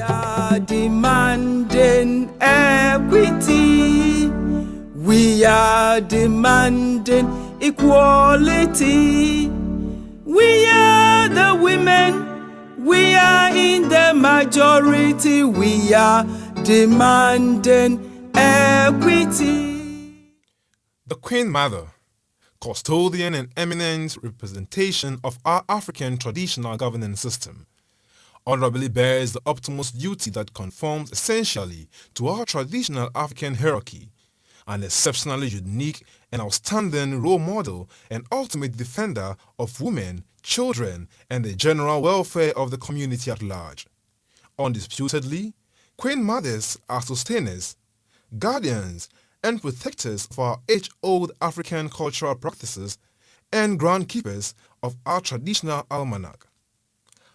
are demanding equity. We are demanding equality. We are the women. We are in the majority. We are demanding equity. The Queen Mother, custodian and eminent representation of our African traditional governance system, honorably bears the utmost duty that conforms essentially to our traditional African hierarchy, an exceptionally unique and outstanding role model and ultimate defender of women, children, and the general welfare of the community at large. Undisputedly, Queen Mothers are sustainers, guardians, and protectors of our age-old African cultural practices and groundkeepers of our traditional almanac.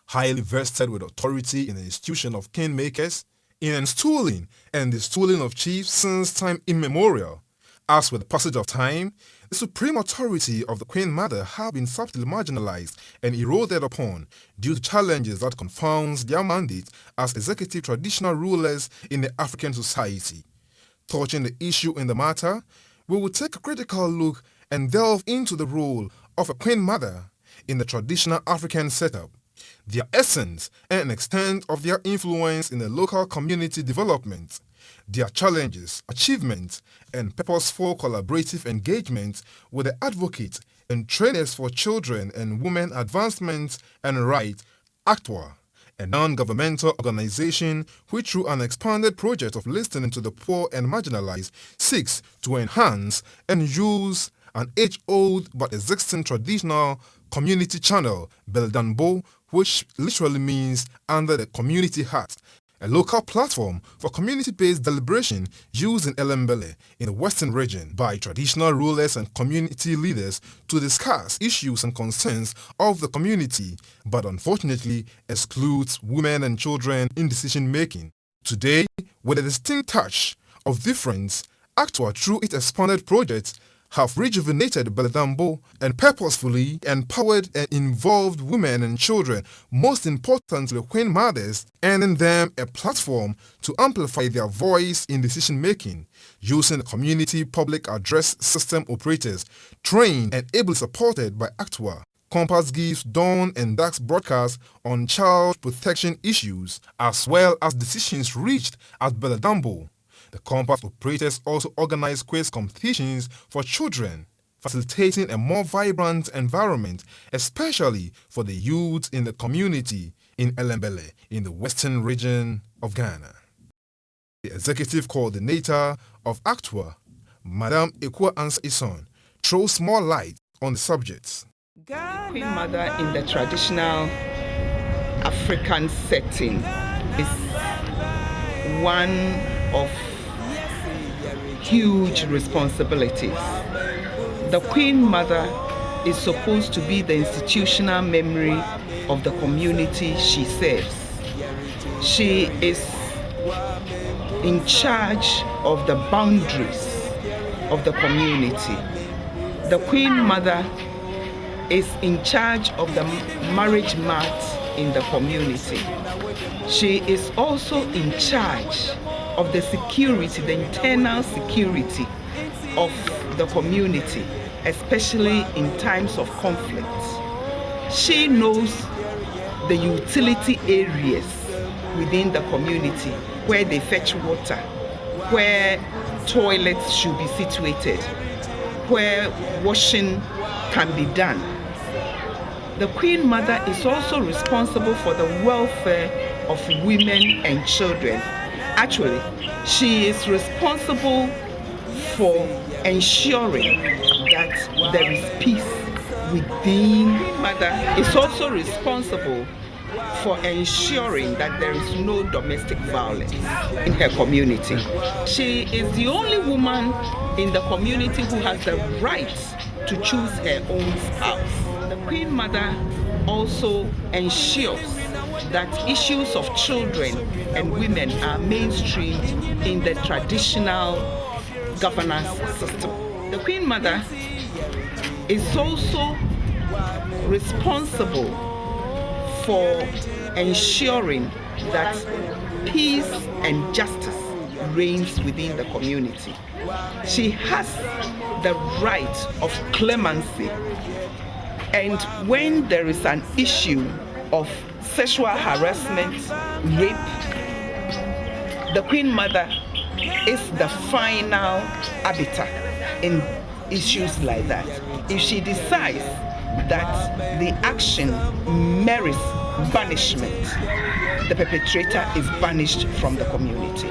Highly vested with authority in the institution of kingmakers, in installing and distooling of chiefs since time immemorial, as with the passage of time, the supreme authority of the Queen Mother have been subtly marginalized and eroded upon due to challenges that confounds their mandate as executive traditional rulers in the African society. Touching the issue in the matter, we will take a critical look and delve into the role of a Queen Mother in the traditional African setup, their essence and extent of their influence in the local community development, their challenges, achievements, and purposeful collaborative engagement with the advocates and trainers for children and women advancement and right, Atcwar, a non-governmental organization which through an expanded project of listening to the poor and marginalized seeks to enhance and use an age-old but existing traditional community channel, Beldambo, which literally means under the community hat, a local platform for community-based deliberation used in Elembele in the western region by traditional rulers and community leaders to discuss issues and concerns of the community, but unfortunately excludes women and children in decision-making. Today, with a distinct touch of difference, Atcwar, through its expanded projects, have rejuvenated Beldambo and purposefully empowered and involved women and children, most importantly Queen Mothers, and in them a platform to amplify their voice in decision-making, using the community public address system operators, trained and ably supported by Atcwar. Compass gives dawn and dark broadcasts on child protection issues, as well as decisions reached at Beldambo. The Compass operators also organize quiz competitions for children, facilitating a more vibrant environment, especially for the youth in the community in Elembele, in the western region of Ghana. The executive coordinator of Atcwar, Madame Atcwar Ison, throws more light on the subjects. Queen Mother in the traditional African setting is one of huge responsibilities. The Queen Mother is supposed to be the institutional memory of the community she serves. She is in charge of the boundaries of the community. The Queen Mother is in charge of the marriage mat in the community. She is also in charge of the security, the internal security of the community, especially in times of conflict. She knows the utility areas within the community where they fetch water, where toilets should be situated, where washing can be done. The Queen Mother is also responsible for the welfare of women and children. Actually, she is responsible for ensuring that there is peace within. Mother is also responsible for ensuring that there is no domestic violence in her community. She is the only woman in the community who has the right to choose her own spouse. The Queen Mother also ensures that issues of children and women are mainstreamed in the traditional governance system. The Queen Mother is also responsible for ensuring that peace and justice reigns within the community. She has the right of clemency. And when there is an issue of sexual harassment, rape, the Queen Mother is the final arbiter in issues like that. If she decides that the action merits banishment, the perpetrator is banished from the community.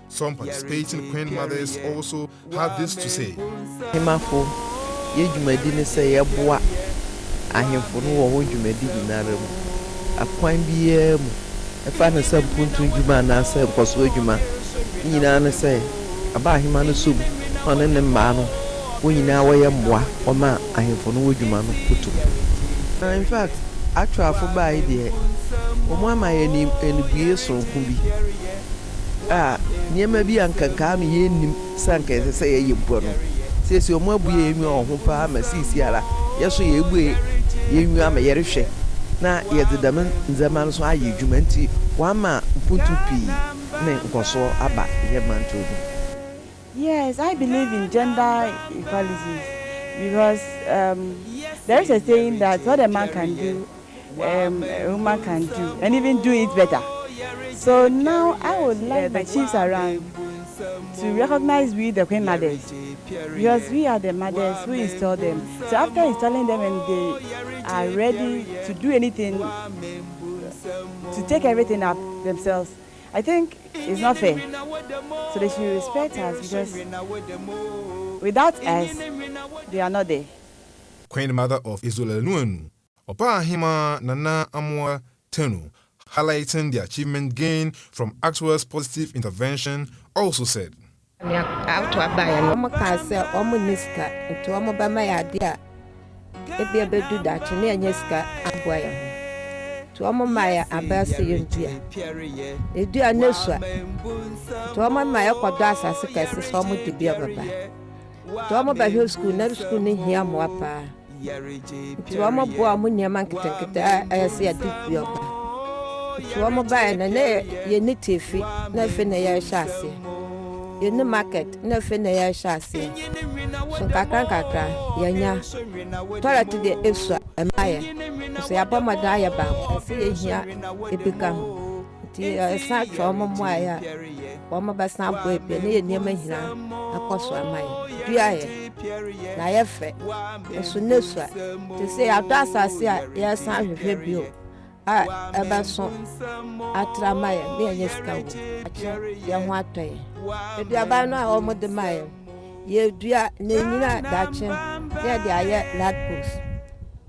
Some participating Queen Mothers also had this to say. Himafo, yejumadi ne se yeboa ahemfo no wo dwumadi nyinara mu. Akwan biye mu. Efa ne se mpuntu dwuma na se nkoso dwuma. Nyina ne se aba ahema no sum, one ne mma no. Wo nyina wo ye mboa, o ma ahemfo no wo dwuma no kutu. In fact, Atcwar for by there. Omo ma ye ni enibie sonko bi. Niema bi ankanka me ye nim sanka se ye yimpo no. Sesi omo abuye emi ohun pa ma sisi ara. Yeso ye ebue ye nwa ma ye rehwe. Na ye dedam nzama no so aye dwuma nti wa ma mpuntu pi ne nkoso aba ye manto. Yes, I believe in gender equality because there is a saying that what a man can do, a woman can do, and even do it better. So now I would like the chiefs around to recognize we the Queen Mothers, because we are the mothers who install them. So after installing them and they are ready to do anything, to take everything up themselves, I think it's not fair. So they should respect us, because without us, they are not there. Queen Mother of Isolelnuenu, Oba Ahima Nana Amwa Tenu, highlighting the achievement gained from Atcwar's positive intervention, also said. Maya abase yontia edu anesua to maya kwadasa sekase so mo de bia baba to ba high school na school ni hia mo apa to bo amu niam nketenkete ayase ya dibia baba to ba na ye ni tefi na fe na ya shase ye ni market na fe na ya shase so kakra yanya toilet de esua emaya so ya ba madaya ba se hia ebika ho ti sa twa mo aya wo mo ba sa bo ebe ne ye niam hina akoso amaya duaye na ye fe so nesua ti se adasa se ya sa hwehwe bio eba so atramaya ne ye ska wo ye ho atoye ebi aba no a wo mo de maye ye dua ne nyina da chen ye de aye ladbooks.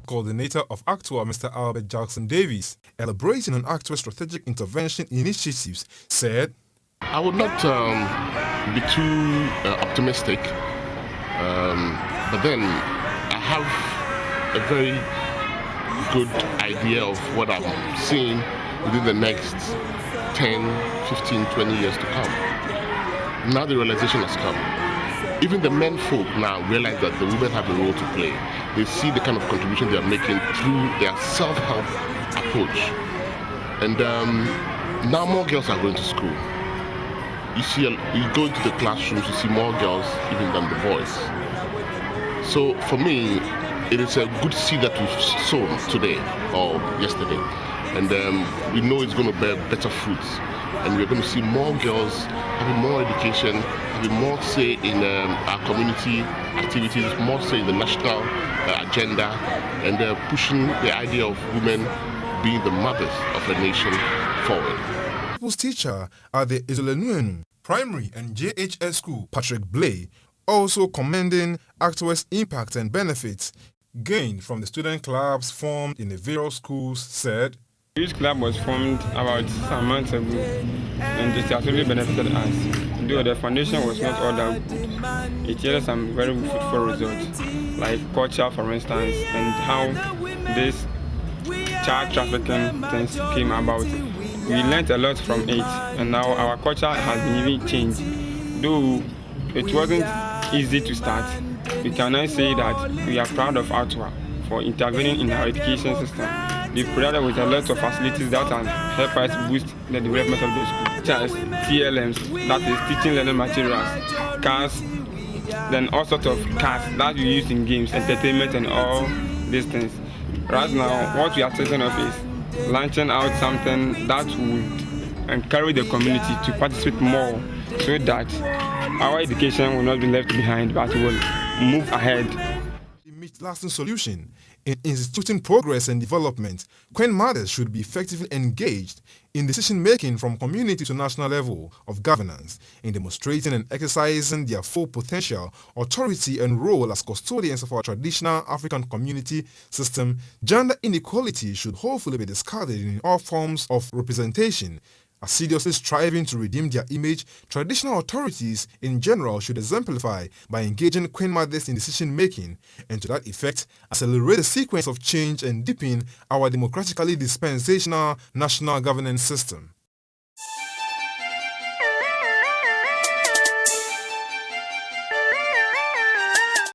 Coordinator of Atcwar, Mr. Albert Jackson Davies, elaborating on Atcwar's strategic intervention initiatives, said, I would not be too optimistic, but then I have a very good idea of what I'm seeing within the next 10, 15, 20 years to come. Now the realization has come. Even the men folk now realize that the women have a role to play. They see the kind of contribution they are making through their self-help approach. And now more girls are going to school. You go into the classrooms, you see more girls even than the boys. So for me, it is a good seed that we've sown today or yesterday. And we know it's going to bear better fruits. And we're going to see more girls having more education, having more say in our community activities, more say in the national agenda, and they're pushing the idea of women being the mothers of a nation forward. People's teacher at the Isolelnuenu Primary and JHS School, Patrick Blay, also commending Atcwar's impact and benefits gained from the student clubs formed in the various schools, said, The youth club was formed about some months ago, and it has really benefited us. Though the foundation was not all that good, it yielded some very fruitful results, like culture, for instance, and how this child trafficking things came about. We learned a lot from it, and now our culture has been even changed. Though it wasn't easy to start, we can now say that we are proud of Atcwar for intervening in our education system. They've provided with a lot of facilities that can help us boost the development of the school. such as TLMs, that is teaching learning materials, cars, then all sorts of cars that we use in games, entertainment and all these things. Right now, what we are thinking of is launching out something that would encourage the community to participate more so that our education will not be left behind but will move ahead. To meet lasting solution in instituting progress and development, Queen mothers should be effectively engaged in decision-making from community to national level of governance, in demonstrating and exercising their full potential, authority and role as custodians of our traditional African community system. Gender inequality should hopefully be discarded in all forms of representation. Assiduously striving to redeem their image, traditional authorities in general should exemplify by engaging Queen mothers in decision-making, and to that effect, accelerate the sequence of change and deepen our democratically dispensational national governance system.